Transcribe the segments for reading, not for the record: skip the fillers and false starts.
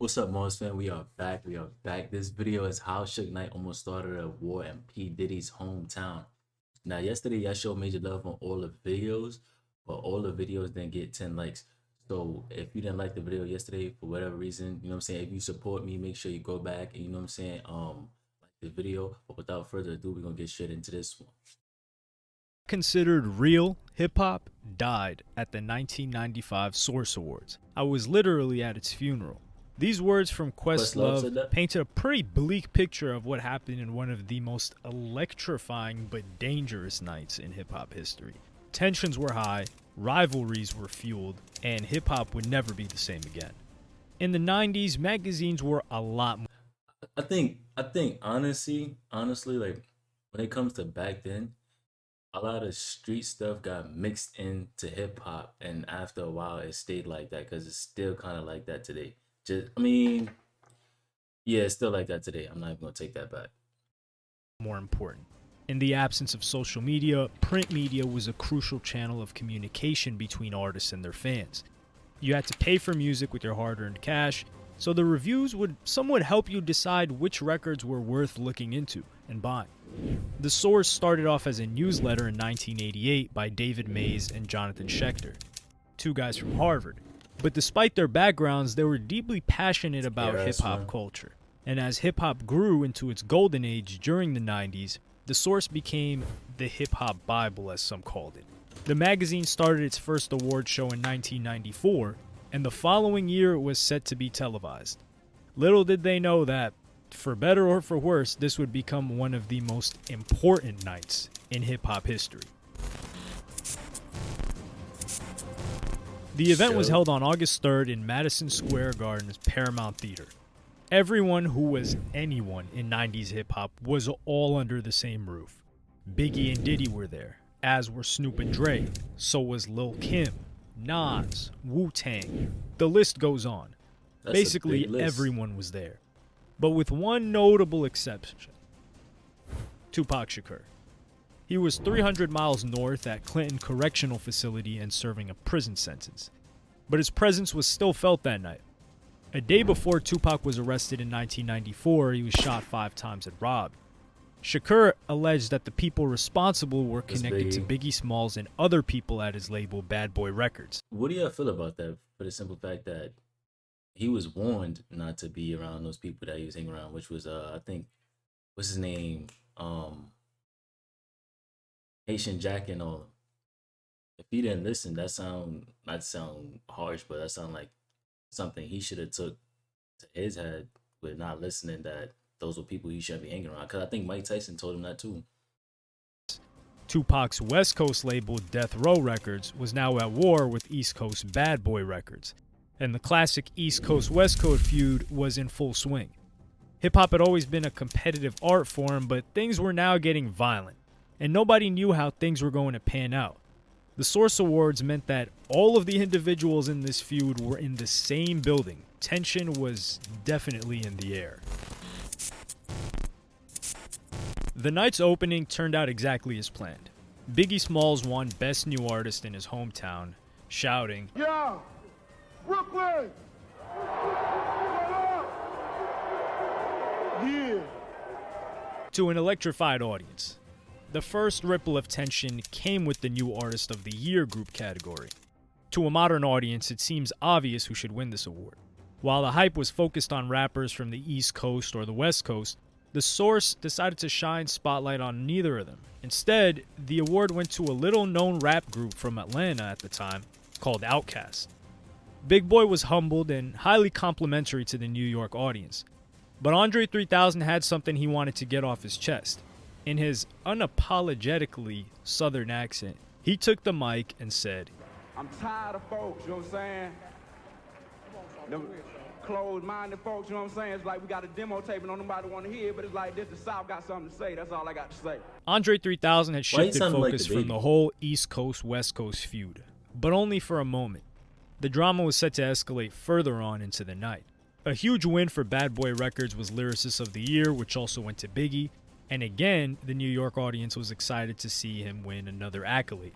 What's up, Mars fan? We are back. We are back. This video is how Suge Knight almost started a war in P. Diddy's hometown. Now, yesterday I showed major love on all the videos, but all the videos didn't get 10 likes. So if you didn't like the video yesterday for whatever reason, you know what I'm saying? If you support me, make sure you go back and you know what I'm saying? Like the video. But without further ado, we're gonna get straight into this one. Considered real hip-hop died at the 1995 Source Awards. I was literally at its funeral. These words from Questlove said Questlove that? painted a pretty bleak picture of what happened in one of the most electrifying but dangerous nights in hip-hop history. Tensions were high, rivalries were fueled, and hip-hop would never be the same again. In the 90s, magazines were a lot more I think honestly, like when it comes to back then, a lot of street stuff got mixed into hip hop, and after a while, it stayed like that because it's still kind of like that today. Yeah, it's still like that today. I'm not even gonna take that back. important. In the absence of social media, print media was a crucial channel of communication between artists and their fans. You had to pay for music with your hard-earned cash, so the reviews would somewhat help you decide which records were worth looking into and buying. The Source started off as a newsletter in 1988 by David Mays and Jonathan Schechter, two guys from Harvard. But despite their backgrounds, they were deeply passionate about Yes, hip-hop man. culture. And as hip-hop grew into its golden age during the 90s, the Source became the hip-hop Bible, as some called it. The magazine started its first award show in 1994, and the following year it was set to be televised. Little did they know that, for better or for worse, this would become one of the most important nights in hip-hop history. The event was So- held on August 3rd in Madison Square Garden's Paramount Theater. Everyone who was anyone in 90s hip-hop was all under the same roof. Biggie and Diddy were there, as were Snoop and Dre. So was Lil Kim, Nas, Wu-Tang. The list goes on. That's a Basically, big list. everyone was there. But with one notable exception. Tupac Shakur. He was 300 miles north at Clinton Correctional Facility and serving a prison sentence. But his presence was still felt that night. A day before Tupac was arrested in 1994, he was shot 5 times and robbed. Shakur alleged that the people responsible were That's connected to Biggie. Biggie Smalls and other people at his label Bad Boy Records. What do you feel about that? For the simple fact that he was warned not to be around those people that he was hanging around, which was I think what's his name? Haitian Jack and all. If he didn't listen, that sound not sound harsh, but that sound like something he should have took to his head with not listening, that those were people he shouldn't be hanging around. Cause I think Mike Tyson told him that too. Tupac's West Coast label Death Row Records was now at war with East Coast Bad Boy Records, and the classic East Coast West Coast feud was in full swing. Hip-hop had always been a competitive art form, but things were now getting violent, and nobody knew how things were going to pan out. The Source Awards meant that all of the individuals in this feud were in the same building. Tension was definitely in the air. The night's opening turned out exactly as planned. Biggie Smalls won Best New Artist in his hometown, shouting, Yo, Brooklyn! Yeah. to an electrified audience. The first ripple of tension came with the New Artist of the Year group category. To a modern audience, it seems obvious who should win this award. While the hype was focused on rappers from the East Coast or the West Coast, the Source decided to shine spotlight on neither of them. Instead, the award went to a little-known rap group from Atlanta at the time called Outkast. Big Boy was humbled and highly complimentary to the New York audience. But Andre 3000 had something he wanted to get off his chest. In his unapologetically Southern accent, he took the mic and said, I'm tired of folks, you know what I'm saying? Them closed-minded folks, you know what I'm saying? It's like we got a demo tape and don't nobody want to hear, but it's like this, the South got something to say. That's all I got to say. Andre 3000 had Why he shifted sounded like focus the from Baby? the whole East Coast-West Coast feud, but only for a moment. The drama was set to escalate further on into the night. A huge win for Bad Boy Records was Lyricist of the Year, which also went to Biggie, and again, the New York audience was excited to see him win another accolade.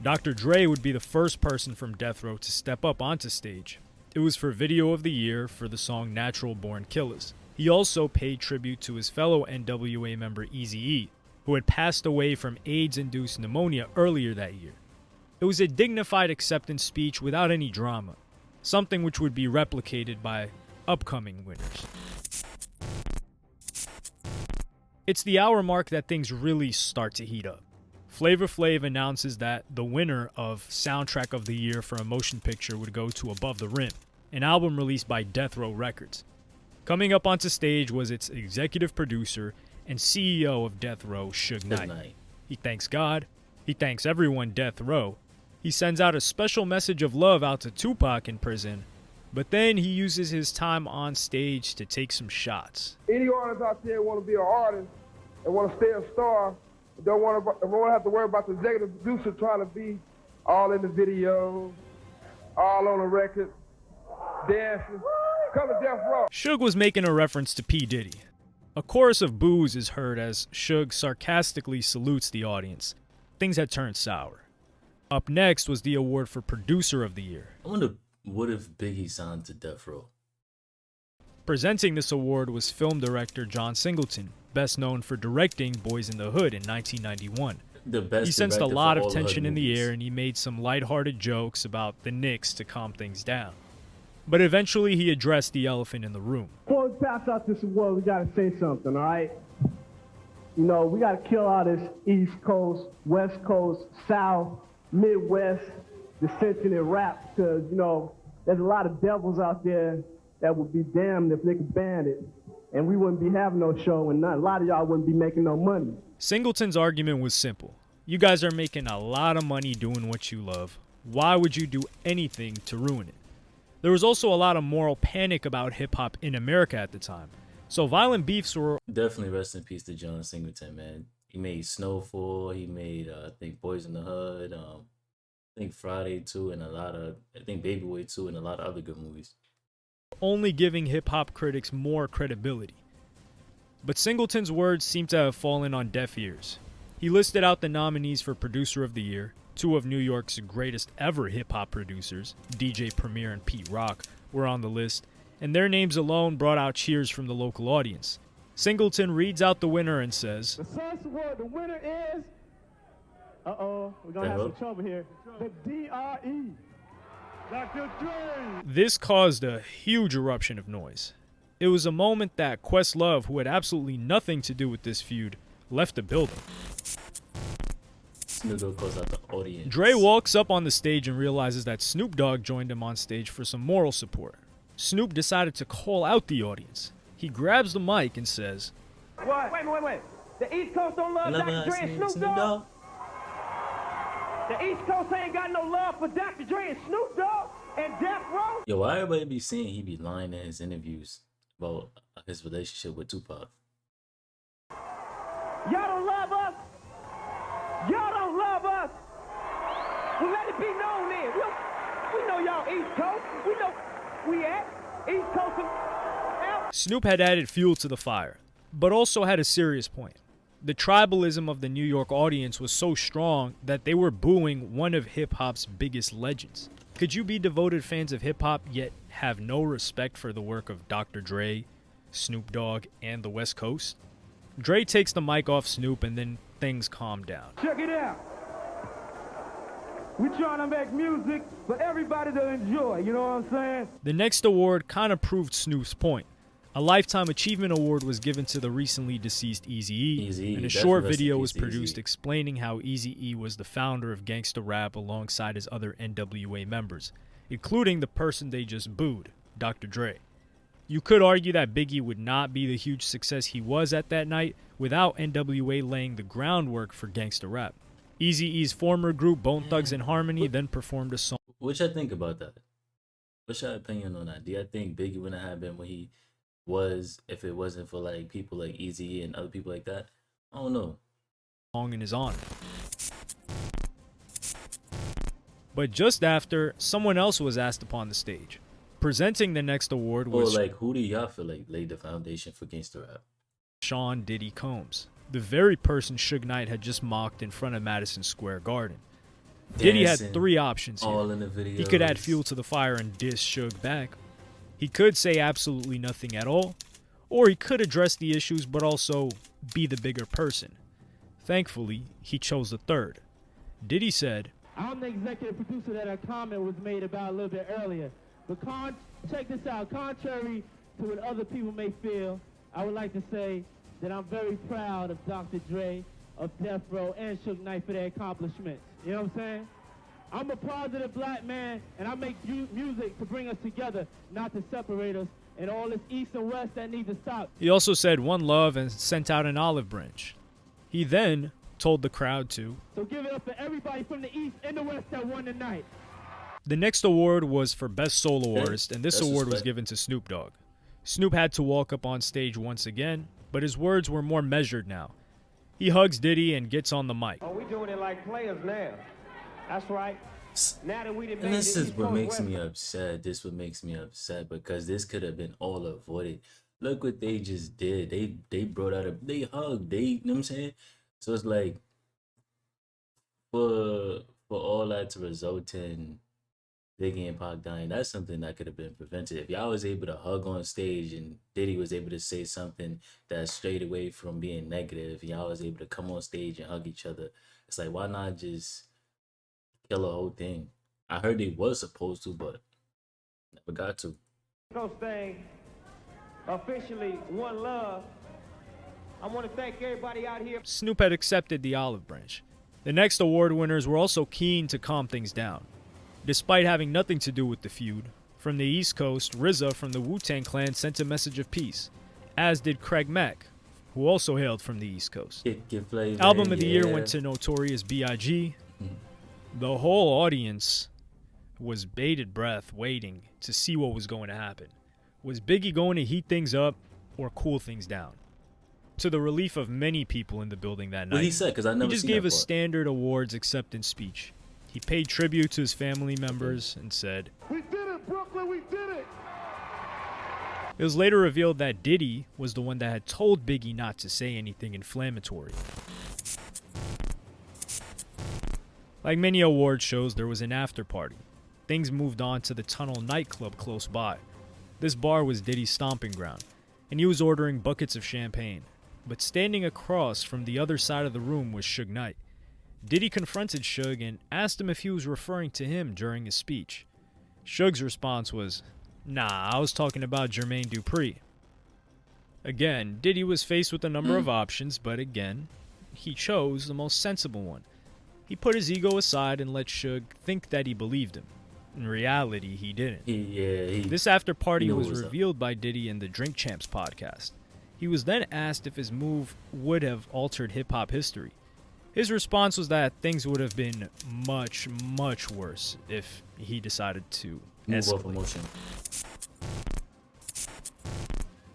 Dr. Dre would be the first person from Death Row to step up onto stage, It was for Video of the Year for the song Natural Born Killers. He also paid tribute to his fellow NWA member Eazy-E, who had passed away from AIDS-induced pneumonia earlier that year. It was a dignified acceptance speech without any drama, something which would be replicated by upcoming winners. It's the hour mark that things really start to heat up. Flavor Flav announces that the winner of Soundtrack of the Year for a motion picture would go to Above the Rim, an album released by Death Row Records. Coming up onto stage was its executive producer and CEO of Death Row, Suge Knight. He thanks God. He thanks everyone Death Row. He sends out a special message of love out to Tupac in prison, but then he uses his time on stage to take some shots. Any artists out there want to be an artist and want to stay a star, don't want to have to worry about the executive producer trying to be all in the videos, all on the record, dancing. Come to Death Row. Suge was making a reference to P.Diddy. A chorus of boos is heard as Suge sarcastically salutes the audience. Things had turned sour. Up next was the award for Producer of the Year. I wonder what if Biggie signed to Death Row? Presenting this award was film director John Singleton, best known for directing Boys in the Hood in 1991. He sensed a lot of tension in the air and he made some lighthearted jokes about the Knicks to calm things down. But eventually he addressed the elephant in the room. Before we pass out this award, we gotta say something, all right? You know, we gotta kill all this East Coast, West Coast, South, Midwest dissension in rap, because, you know, there's a lot of devils out there that would be damned if they could ban it. And we wouldn't be having no show and a lot of y'all wouldn't be making no money. Singleton's argument was simple. You guys are making a lot of money doing what you love. Why would you do anything to ruin it? There was also a lot of moral panic about hip-hop in America at the time. So violent beefs were... Definitely rest in peace to John Singleton, man. He made Snowfall, he made, I think, Boys in the Hood, I think Friday 2, and I think Baby Boy 2, and a lot of other good movies. Only giving hip-hop critics more credibility. But Singleton's words seem to have fallen on deaf ears. He listed out the nominees for Producer of the Year. Two of New York's greatest ever hip-hop producers, DJ Premier and Pete Rock, were on the list, and their names alone brought out cheers from the local audience. Singleton reads out the winner and says, The Source Award, the winner is... we're gonna have some trouble here. The D.R.E. Dr. Dre. This caused a huge eruption of noise. It was a moment that Questlove, who had absolutely nothing to do with this feud, left the building. Snoop Dogg calls out the audience. Dre walks up on the stage and realizes that Snoop Dogg joined him on stage for some moral support. Snoop decided to call out the audience. He grabs the mic and says, What? Wait. The East Coast don't love Dr. Dre and Snoop Dogg? The East Coast ain't got no love for Dr. Dre and Snoop Dogg and Death Row? Yo, why everybody be saying he be lying in his interviews about his relationship with Tupac? Y'all don't love us? Y'all don't love us? Well, let it be known then. We know y'all East Coast. We know we at East Coast and... Snoop had added fuel to the fire, but also had a serious point. The tribalism of the New York audience was so strong that they were booing one of hip-hop's biggest legends. Could you be devoted fans of hip-hop yet have no respect for the work of Dr. Dre, Snoop Dogg, and the West Coast? Dre takes the mic off Snoop and then things calm down. Check it out. We trying to make music for everybody to enjoy, you know what I'm saying? The next award kind of proved Snoop's point. A Lifetime Achievement Award was given to the recently deceased Eazy-E, and a short video was produced explaining how Eazy-E was the founder of gangsta rap alongside his other NWA members, including the person they just booed, Dr. Dre. You could argue that Biggie would not be the huge success he was at that night without NWA laying the groundwork for gangsta rap. Eazy-E's former group, Bone Thugs and Harmony, then performed a song. What y'all think about that? What's your opinion on that? Do you think Biggie wouldn't have been what he was if it wasn't for like people like Eazy and other people like that? I don't know. Song in his honor. But just after, someone else was asked upon the stage. Presenting the next award was who do y'all feel like laid the foundation for gangsta rap? Sean Diddy Combs, the very person Suge Knight had just mocked in front of Madison Square Garden. Diddy had dancing, 3 options here. all in the video. He could add fuel to the fire and diss Suge back. He could say absolutely nothing at all. Or he could address the issues but also be the bigger person. Thankfully, he chose the third. Diddy said, I'm the executive producer that a comment was made about a little bit earlier. But check this out. Contrary to what other people may feel, I would like to say that I'm very proud of Dr. Dre, of Death Row, and Suge Knight for their accomplishments. You know what I'm saying? I'm a positive black man, and I make music to bring us together, not to separate us. And all this East and West that need to stop. He also said one love and sent out an olive branch. He then told the crowd to, so give it up for everybody from the East and the West that won tonight. The next award was for Best Solo Artist, and this That's award was respect. given to Snoop Dogg. Snoop had to walk up on stage once again, but his words were more measured now. He hugs Diddy and gets on the mic. Oh, we doing it like players now. That's right. Now that we done And made this it is East what Coast, makes West me upset. This what makes me upset because this could have been all avoided. Look what they just did. They brought out they hugged. You know what I'm saying? So it's like for all that to result in Biggie and Pac dying, that's something that could have been prevented. If y'all was able to hug on stage and Diddy was able to say something that's straight away from being negative, y'all was able to come on stage and hug each other. It's like, why not just kill the whole thing? I heard they was supposed to, but never got to. Coast thing, officially one love. I want to thank everybody out here. Snoop had accepted the olive branch. The next award winners were also keen to calm things down. Despite having nothing to do with the feud, from the East Coast, RZA from the Wu-Tang Clan sent a message of peace, as did Craig Mack, who also hailed from the East Coast. Get flavor, Album of the year yeah. went to Notorious B.I.G. The whole audience was bated breath waiting to see what was going to happen. Was Biggie going to heat things up or cool things down? To the relief of many people in the building that night, What he said, because I never he just seen gave that a part. standard awards acceptance speech. He paid tribute to his family members and said, We did it, Brooklyn, we did it! it was later revealed that Diddy was the one that had told Biggie not to say anything inflammatory. Like many award shows, there was an after party. Things moved on to the Tunnel nightclub close by. This bar was Diddy's stomping ground, and he was ordering buckets of champagne. But standing across from the other side of the room was Suge Knight. Diddy confronted Suge and asked him if he was referring to him during his speech. Suge's response was, "Nah, I was talking about Jermaine Dupri." Again, Diddy was faced with a number of options, but again, he chose the most sensible one. He put his ego aside and let Suge think that he believed him. In reality, he didn't. This after party knew it was was up. revealed by Diddy in the Drink Champs podcast. He was then asked if his move would have altered hip-hop history. His response was that things would have been much, much worse if he decided to Move off escalate. emotion.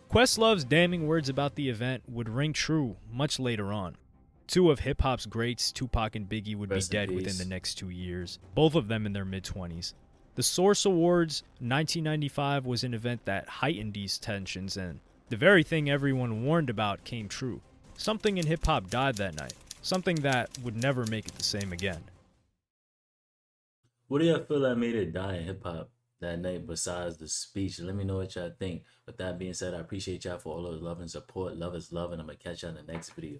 Questlove's damning words about the event would ring true much later on. Two of hip-hop's greats, Tupac and Biggie, would Rest be in dead within peace. the next 2 years, both of them in their mid-20s. The Source Awards 1995 was an event that heightened these tensions, and the very thing everyone warned about came true. Something in hip-hop died that night, something that would never make it the same again. What do y'all feel that made it die in hip hop that night besides the speech? Let me know what y'all think. With that being said, I appreciate y'all for all of the love and support. Love is love, and I'm going to catch y'all in the next video.